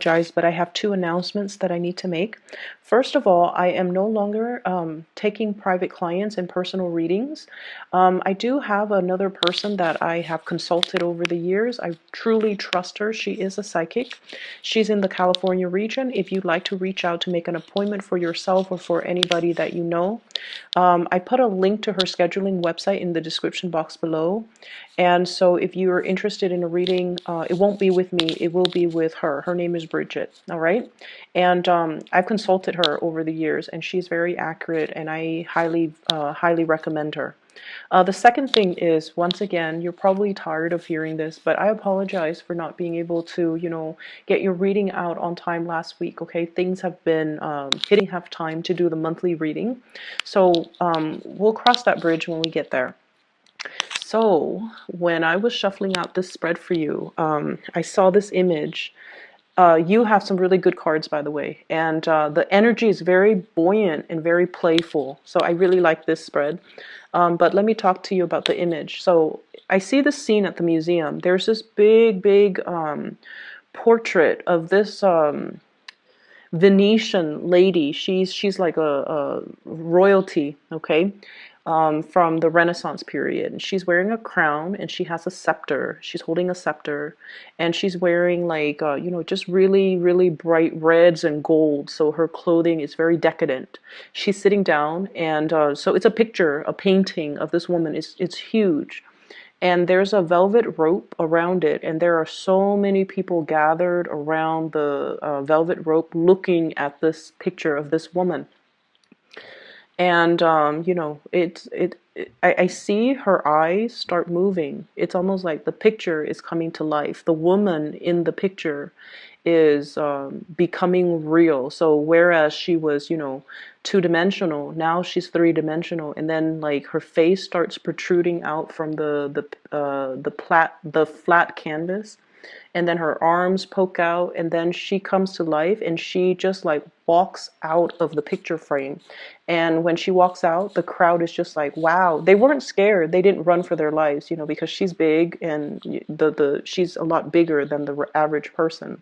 But I have two announcements that I need to make. First of all, I am no longer taking private clients and personal readings. I do have another person that I have consulted over the years. I truly trust her. She is a psychic. She's in the California region. If you'd like to reach out to make an appointment for yourself or for anybody that you know, I put a link to her scheduling website in the description box below. And so if you're interested in a reading, it won't be with me, it will be with her. Her name is Bridget, all right? And I've consulted her over the years, and she's very accurate, and I highly recommend her. The second thing is, once again, you're probably tired of hearing this, but I apologize for not being able to, get your reading out on time last week, okay? Things have been have time to do the monthly reading. So we'll cross that bridge when we get there. So when I was shuffling out this spread for you, I saw this image. You have some really good cards, by the way, and the energy is very buoyant and very playful. So I really like this spread. But let me talk to you about the image. So I see this scene at the museum. There's this big portrait of this Venetian lady. She's like a royalty, okay, from the Renaissance period. And she's wearing a crown, and she has a scepter. She's holding a scepter, and she's wearing like just really bright reds and gold. So her clothing is very decadent. She's sitting down, and so it's a picture, a painting of this woman. It's huge. And there's a velvet rope around it, and there are so many people gathered around the velvet rope looking at this picture of this woman. And I see her eyes start moving. It's almost like the picture is coming to life. The woman in the picture is becoming real. So whereas she was, two-dimensional, now she's three-dimensional, and then like her face starts protruding out from the flat canvas, and then her arms poke out, and then she comes to life, and she just like walks out of the picture frame. And when she walks out, the crowd is just like, wow. They weren't scared. They didn't run for their lives, because she's big, and she's a lot bigger than the average person.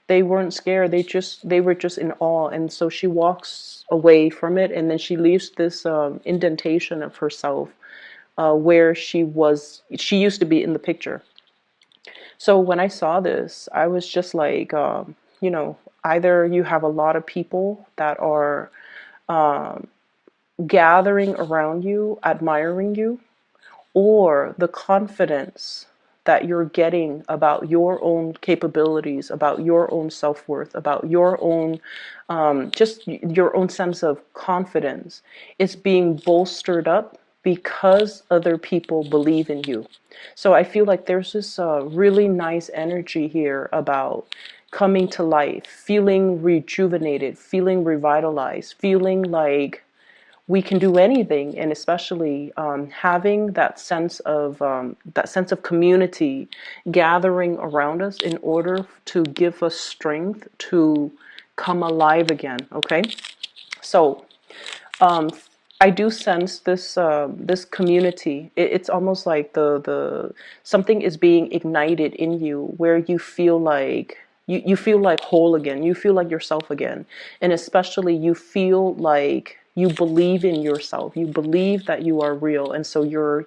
They weren't scared. They were just in awe. And so she walks away from it, and then she leaves this indentation of herself where she used to be in the picture. So when I saw this, I was just like, either you have a lot of people that are gathering around you, admiring you, or the confidence that you're getting about your own capabilities, about your own self-worth, about your own, just your own sense of confidence is being bolstered up because other people believe in you. So I feel like there's this really nice energy here about coming to life, feeling rejuvenated, feeling revitalized, feeling like we can do anything, and especially having that sense of community gathering around us in order to give us strength to come alive again. Okay, so I do sense this community. It's almost like the something is being ignited in you, where you feel like you feel like whole again. You feel like yourself again, and especially you feel like you believe in yourself. You believe that you are real, and so you're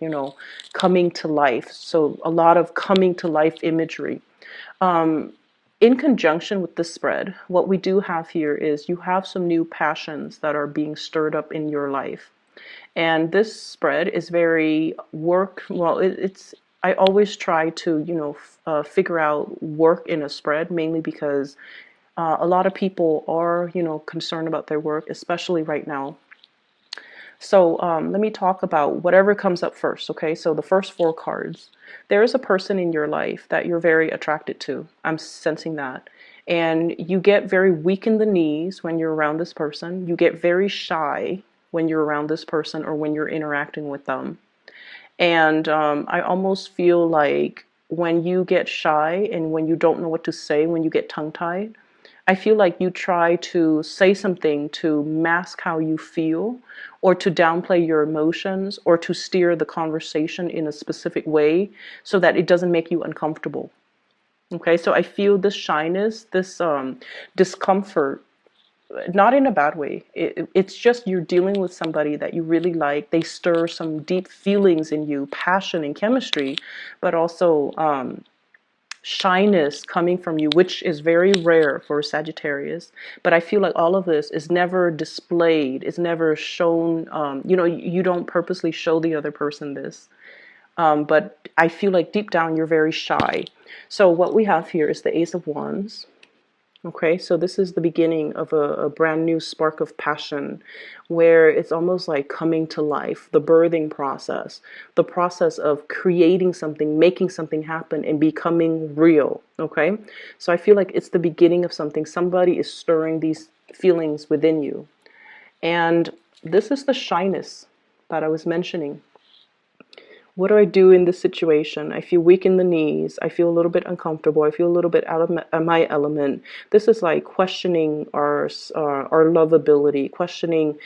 coming to life. So a lot of coming to life imagery. In conjunction with the spread, what we do have here is you have some new passions that are being stirred up in your life. And this spread is very I always try to, figure out work in a spread, mainly because a lot of people are, concerned about their work, especially right now. So let me talk about whatever comes up first, okay? So the first four cards. There is a person in your life that you're very attracted to. I'm sensing that. And you get very weak in the knees when you're around this person. You get very shy when you're around this person or when you're interacting with them. And I almost feel like when you get shy and when you don't know what to say, when you get tongue-tied, I feel like you try to say something to mask how you feel, or to downplay your emotions, or to steer the conversation in a specific way so that it doesn't make you uncomfortable. Okay, so I feel this shyness, this discomfort, not in a bad way. It's just you're dealing with somebody that you really like. They stir some deep feelings in you, passion and chemistry, but also shyness coming from you, which is very rare for Sagittarius. But I feel like all of this is never displayed, it's never shown. You don't purposely show the other person this. But I feel like deep down you're very shy. So what we have here is the Ace of Wands. Okay, so this is the beginning of a brand new spark of passion where it's almost like coming to life, the birthing process, the process of creating something, making something happen and becoming real. Okay, so I feel like it's the beginning of something. Somebody is stirring these feelings within you. And this is the shyness that I was mentioning. What do I do in this situation? I feel weak in the knees. I feel a little bit uncomfortable. I feel a little bit out of my element. This is like questioning our lovability, questioning,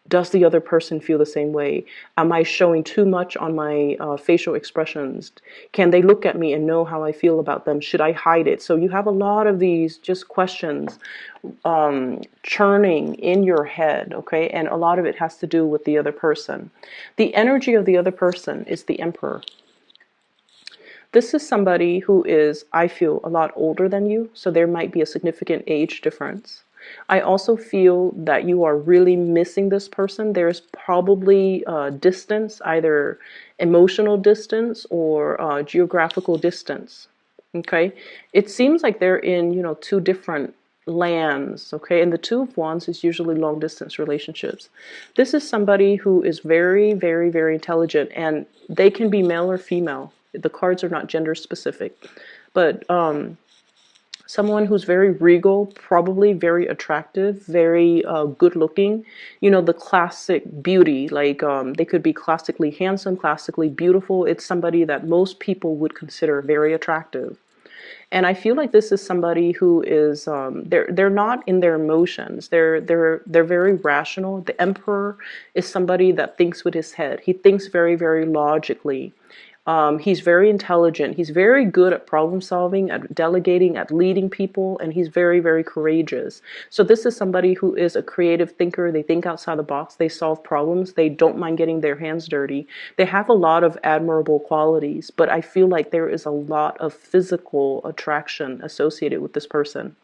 does the other person feel the same way? Am I showing too much on my facial expressions? Can they look at me and know how I feel about them? Should I hide it? So you have a lot of these just questions churning in your head, okay? And a lot of it has to do with the other person. The energy of the other person is the Emperor. This is somebody who is, I feel, a lot older than you, so there might be a significant age difference. I also feel that you are really missing this person. There's probably distance, either emotional distance or geographical distance. Okay, it seems like they're in, two different lands. Okay, and the Two of Wands is usually long distance relationships. This is somebody who is very, very, very intelligent, and they can be male or female. The cards are not gender specific, but someone who's very regal, probably very attractive, very good looking, the classic beauty, like they could be classically handsome, classically beautiful. It's somebody that most people would consider very attractive. And I feel like this is somebody who is they're not in their emotions. They're very rational. The Emperor is somebody that thinks with his head. He thinks very, very logically. He's very intelligent. He's very good at problem solving, at delegating, at leading people, and he's very, very courageous. So this is somebody who is a creative thinker. They think outside the box. They solve problems. They don't mind getting their hands dirty. They have a lot of admirable qualities, but I feel like there is a lot of physical attraction associated with this person.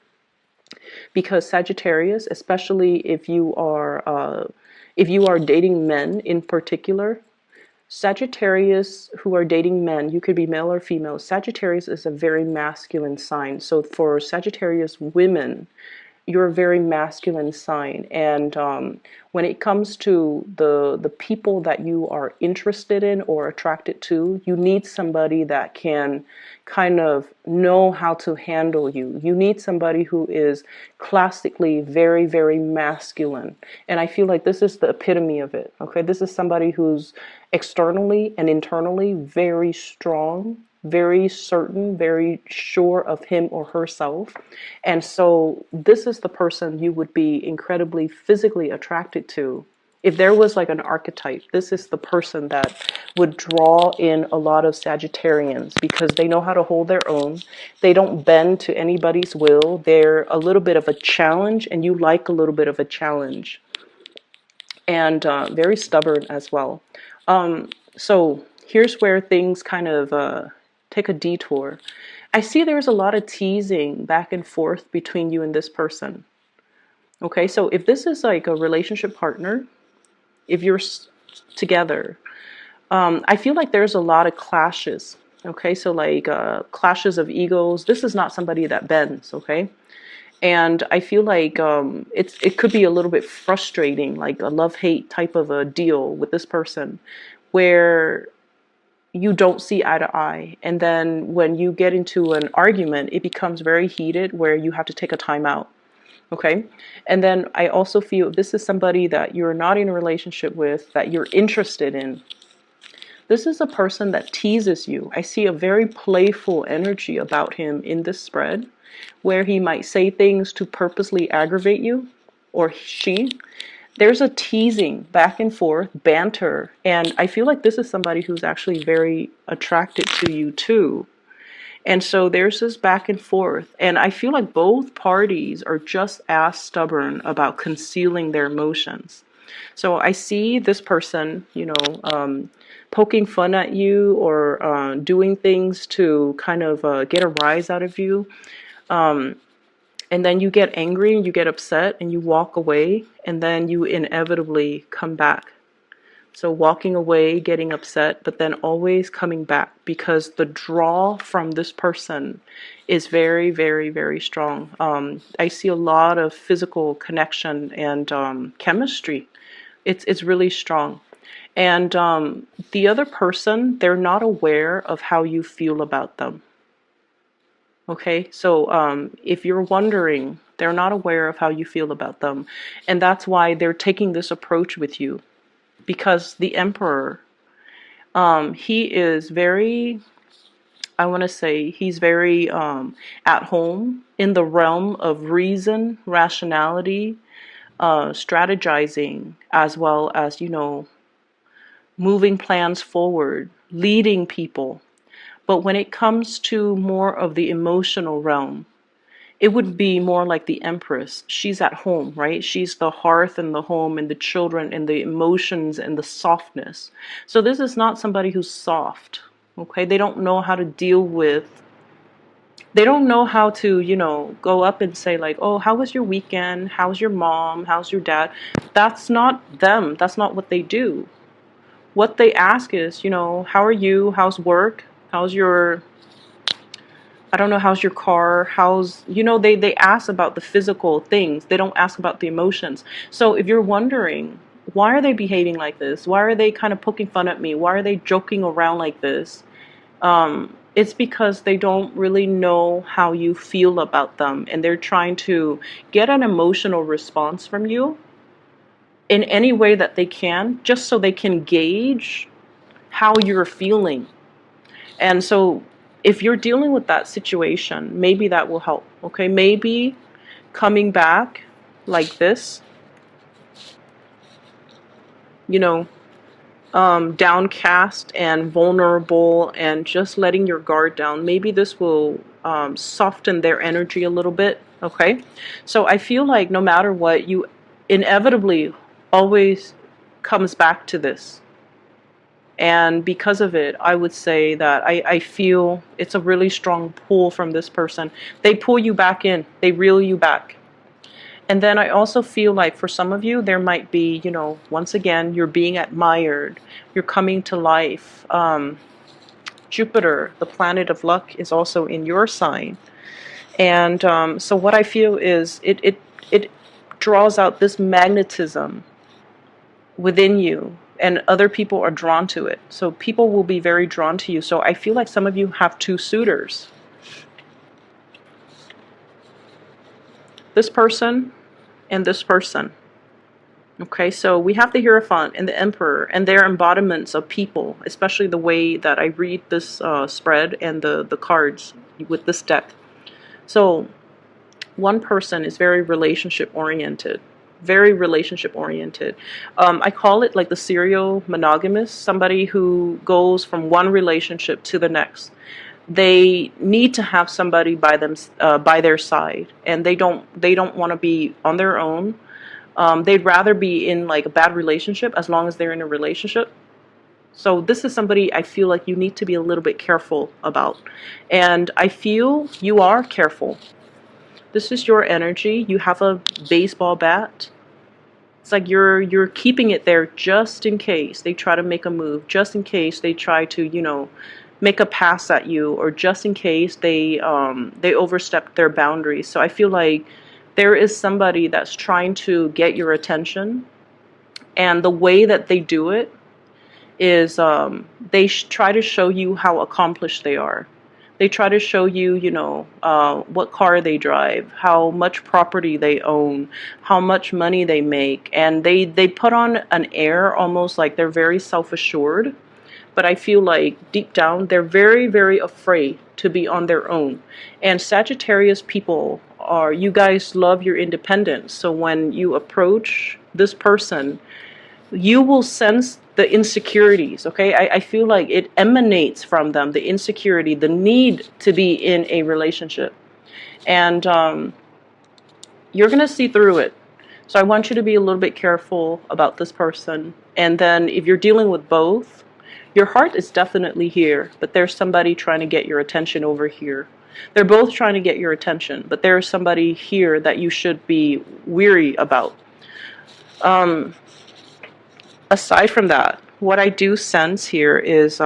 Because Sagittarius, especially if you are dating men in particular, Sagittarius who are dating men, you could be male or female. Sagittarius is a very masculine sign. So for Sagittarius women, you're a very masculine sign. And when it comes to the people that you are interested in or attracted to, you need somebody that can kind of know how to handle you. You need somebody who is classically very, very masculine. And I feel like this is the epitome of it. Okay, this is somebody who's externally and internally very strong, very certain, very sure of him or herself. And so this is the person you would be incredibly physically attracted to. If there was like an archetype, this is the person that would draw in a lot of Sagittarians because they know how to hold their own. They don't bend to anybody's will. They're a little bit of a challenge, and you like a little bit of a challenge. And very stubborn as well. So here's where things kind of take a detour. I see there's a lot of teasing back and forth between you and this person. Okay, so if this is like a relationship partner, if you're together, I feel like there's a lot of clashes. Okay, so like clashes of egos. This is not somebody that bends. Okay, and I feel like it could be a little bit frustrating, like a love-hate type of a deal with this person, where you don't see eye to eye. And then when you get into an argument, it becomes very heated where you have to take a time out. Okay. And then I also feel this is somebody that you're not in a relationship with, that you're interested in. This is a person that teases you. I see a very playful energy about him in this spread, where he might say things to purposely aggravate you, or she. There's a teasing back and forth, banter, and I feel like this is somebody who's actually very attracted to you too. And so there's this back and forth. And I feel like both parties are just as stubborn about concealing their emotions. So I see this person, poking fun at you or doing things to kind of get a rise out of you. And then you get angry and you get upset and you walk away, and then you inevitably come back. So walking away, getting upset, but then always coming back, because the draw from this person is very, very, very strong. I see a lot of physical connection and chemistry. It's really strong. And the other person, they're not aware of how you feel about them. Okay, so if you're wondering, they're not aware of how you feel about them. And that's why they're taking this approach with you. Because the Emperor, he is very, I want to say, he's very at home in the realm of reason, rationality, strategizing, as well as, moving plans forward, leading people. But when it comes to more of the emotional realm, it would be more like the Empress. She's at home, right? She's the hearth and the home and the children and the emotions and the softness. So this is not somebody who's soft, okay? They don't know how to deal with, they don't know how to, go up and say like, oh, how was your weekend? How's your mom? How's your dad? That's not them. That's not what they do. What they ask is, how are you? How's work? How's your, I don't know, how's your car? They ask about the physical things. They don't ask about the emotions. So if you're wondering, why are they behaving like this? Why are they kind of poking fun at me? Why are they joking around like this? It's because they don't really know how you feel about them. And they're trying to get an emotional response from you in any way that they can, just so they can gauge how you're feeling. And so if you're dealing with that situation, maybe that will help. Okay, maybe coming back like this, downcast and vulnerable and just letting your guard down, maybe this will soften their energy a little bit. Okay, so I feel like no matter what, you inevitably always comes back to this. And because of it, I would say that I feel it's a really strong pull from this person. They pull you back in. They reel you back. And then I also feel like for some of you, there might be, once again, you're being admired. You're coming to life. Jupiter, the planet of luck, is also in your sign. And so what I feel is it draws out this magnetism within you, and other people are drawn to it. So people will be very drawn to you. So I feel like some of you have two suitors. This person and this person. Okay, so we have the Hierophant and the Emperor, and they're embodiments of people, especially the way that I read this spread and the cards with this deck. So one person is very relationship oriented. Very relationship oriented. I call it like the serial monogamous, somebody who goes from one relationship to the next. They need to have somebody by their side, and they don't want to be on their own. They'd rather be in like a bad relationship as long as they're in a relationship. So this is somebody I feel like you need to be a little bit careful about, and I feel you are careful. This is your energy. You have a baseball bat. It's like you're keeping it there just in case they try to make a move, just in case they try to, make a pass at you, or just in case they overstep their boundaries. So I feel like there is somebody that's trying to get your attention, and the way that they do it is they try to show you how accomplished they are. They try to show you, what car they drive, how much property they own, how much money they make. And they put on an air almost like they're very self-assured. But I feel like deep down, they're very, very afraid to be on their own. And Sagittarius people you guys love your independence. So when you approach this person, you will sense the insecurities, okay? I feel like it emanates from them, the insecurity, the need to be in a relationship. And you're going to see through it. So I want you to be a little bit careful about this person. And then if you're dealing with both, your heart is definitely here, but there's somebody trying to get your attention over here. They're both trying to get your attention, but there's somebody here that you should be weary about. Aside from that, what I do sense here is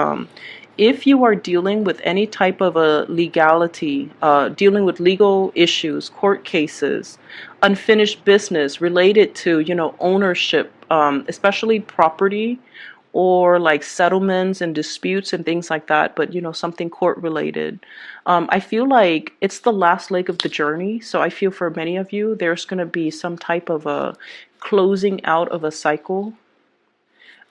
if you are dealing with any type of a legality, dealing with legal issues, court cases, unfinished business related to, ownership, especially property or like settlements and disputes and things like that, but something court related. I feel like it's the last leg of the journey. So I feel for many of you, there's going to be some type of a closing out of a cycle,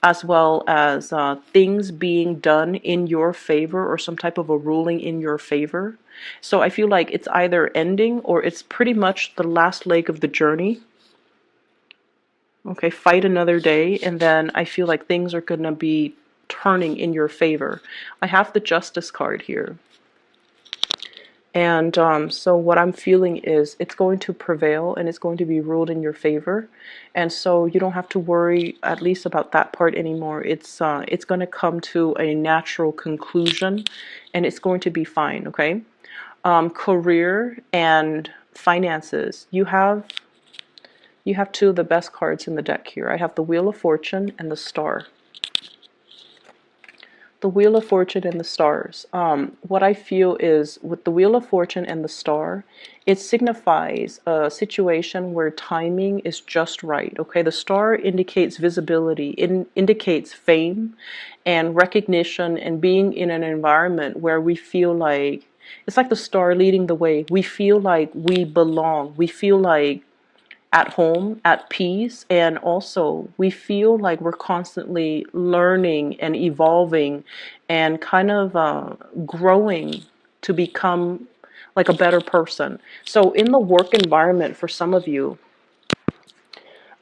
as well as things being done in your favor or some type of a ruling in your favor. So I feel like it's either ending or it's pretty much the last leg of the journey. Okay, fight another day, and then I feel like things are going to be turning in your favor. I have the Justice card here. And so what I'm feeling is it's going to prevail and it's going to be ruled in your favor. And so you don't have to worry at least about that part anymore. It's going to come to a natural conclusion and it's going to be fine, okay? Career and finances. You have two of the best cards in the deck here. I have the Wheel of Fortune and the Star. The Wheel of Fortune and the stars. What I feel is with the Wheel of Fortune and the star, it signifies a situation where timing is just right. Okay, the star indicates visibility, it indicates fame and recognition and being in an environment where we feel like it's like the star leading the way. We feel like we belong. We feel like at home, at peace, and also we feel like we're constantly learning and evolving and kind of growing to become like a better person. So in the work environment for some of you,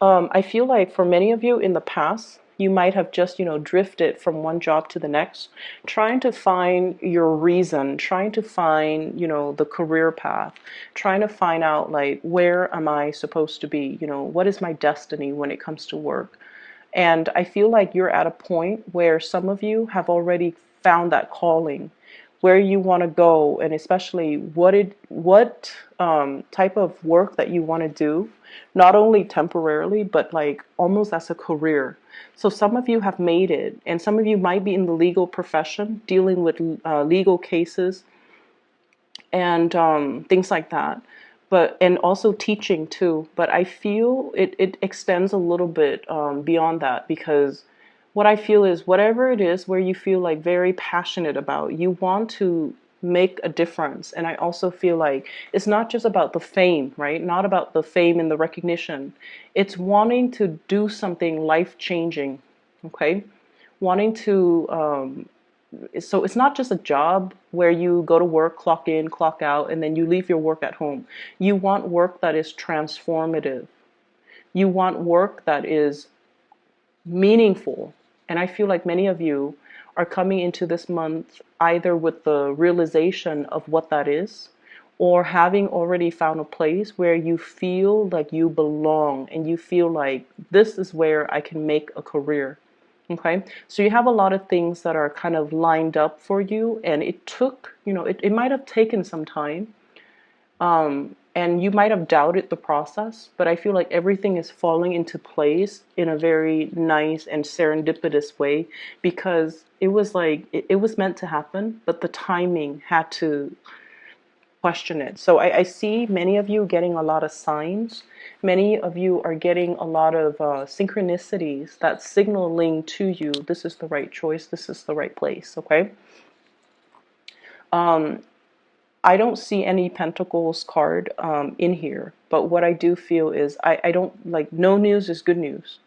I feel like for many of you in the past, you might have just, drifted from one job to the next, trying to find your reason, trying to find, the career path, trying to find out like, where am I supposed to be? What is my destiny when it comes to work? And I feel like you're at a point where some of you have already found that calling, where you want to go, and especially what type of work that you want to do, not only temporarily, but like almost as a career. So some of you have made it, and some of you might be in the legal profession, dealing with legal cases and things like that. And also teaching too. But I feel it extends a little bit beyond that, because what I feel is whatever it is where you feel like very passionate about, you want to make a difference. And I also feel like it's not just about the fame, right? Not about the fame and the recognition. It's wanting to do something life changing, okay? Wanting to so it's not just a job where you go to work, clock in, clock out, and then you leave your work at home. You want work that is transformative. You want work that is meaningful. And I feel like many of you are coming into this month either with the realization of what that is, or having already found a place where you feel like you belong and you feel like this is where I can make a career. Okay, so you have a lot of things that are kind of lined up for you, and it took, it might have taken some time, and you might have doubted the process, but I feel like everything is falling into place in a very nice and serendipitous way, because it was like, it was meant to happen, but the timing had to question it. So I see many of you getting a lot of signs. Many of you are getting a lot of synchronicities that's signaling to you, this is the right choice, this is the right place, okay? I don't see any Pentacles card in here, but what I do feel is I don't, like, no news is good news.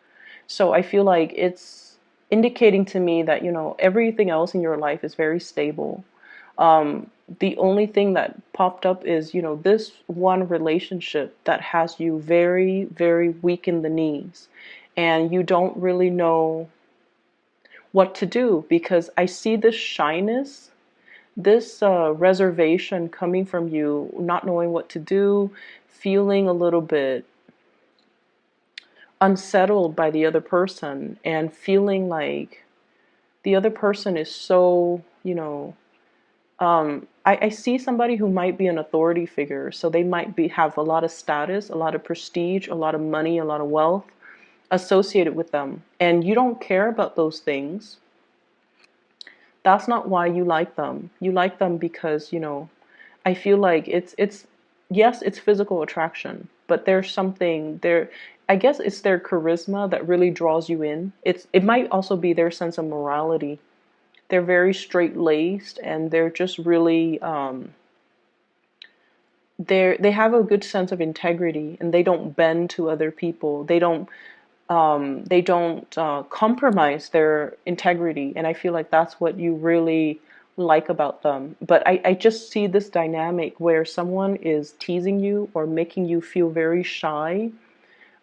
So I feel like it's indicating to me that, everything else in your life is very stable. The only thing that popped up is, this one relationship that has you very, very weak in the knees. and you don't really know what to do, because I see this shyness, this reservation coming from you, not knowing what to do, feeling a little bit unsettled by the other person, and feeling like the other person is so, I see somebody who might be an authority figure, so they might have a lot of status, a lot of prestige, a lot of money, a lot of wealth associated with them, and you don't care about those things. That's not why you like them. You like them because, I feel like it's yes, it's physical attraction, but there's something there. I guess it's their charisma that really draws you in. It might also be their sense of morality. They're very straight-laced, and they're just really they have a good sense of integrity, and they don't bend to other people. They don't compromise their integrity, and I feel like that's what you really like about them. But I just see this dynamic where someone is teasing you or making you feel very shy,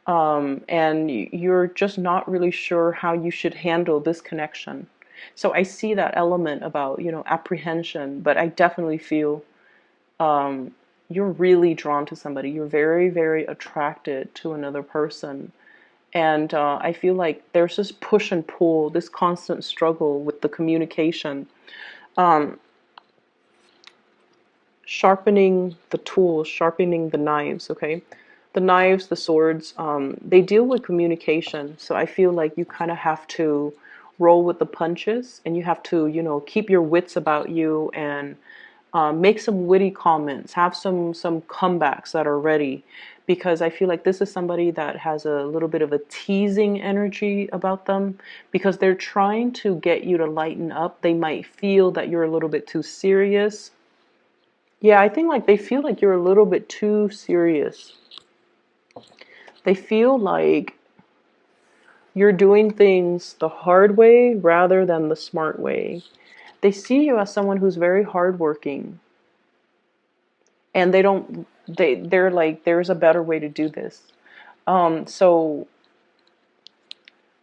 and you're just not really sure how you should handle this connection. So I see that element about, apprehension, but I definitely feel you're really drawn to somebody. You're very, very attracted to another person. And I feel like there's this push and pull, this constant struggle with the communication. Um, Sharpening the tools, sharpening the knives, okay? The knives, the swords, they deal with communication. So I feel like you kind of have to roll with the punches, and you have to, keep your wits about you, and make some witty comments, have some comebacks that are ready, because I feel like this is somebody that has a little bit of a teasing energy about them, because they're trying to get you to lighten up. They might feel that you're a little bit too serious. Yeah, I think like they feel like you're a little bit too serious. They feel like you're doing things the hard way rather than the smart way. They see you as someone who's very hardworking, and they're like, there's a better way to do this. So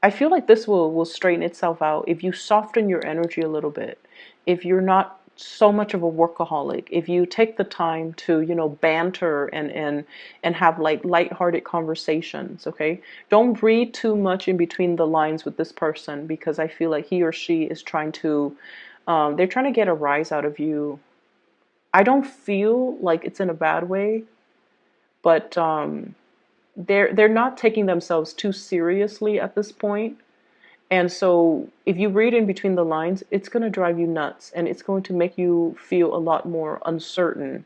I feel like this will straighten itself out if you soften your energy a little bit. If you're not so much of a workaholic, if you take the time to, banter and have like lighthearted conversations, okay? Don't read too much in between the lines with this person, because I feel like he or she is trying to they're trying to get a rise out of you. I don't feel like it's in a bad way, but they're not taking themselves too seriously at this point. And so if you read in between the lines, it's going to drive you nuts, and it's going to make you feel a lot more uncertain.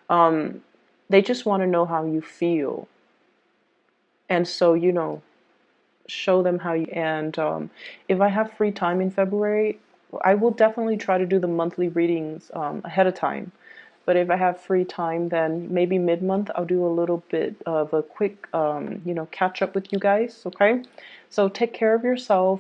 They just want to know how you feel. And so, show them how you. And if I have free time in February, I will definitely try to do the monthly readings ahead of time. But if I have free time, then maybe mid-month I'll do a little bit of a quick, catch up with you guys, okay? So take care of yourself.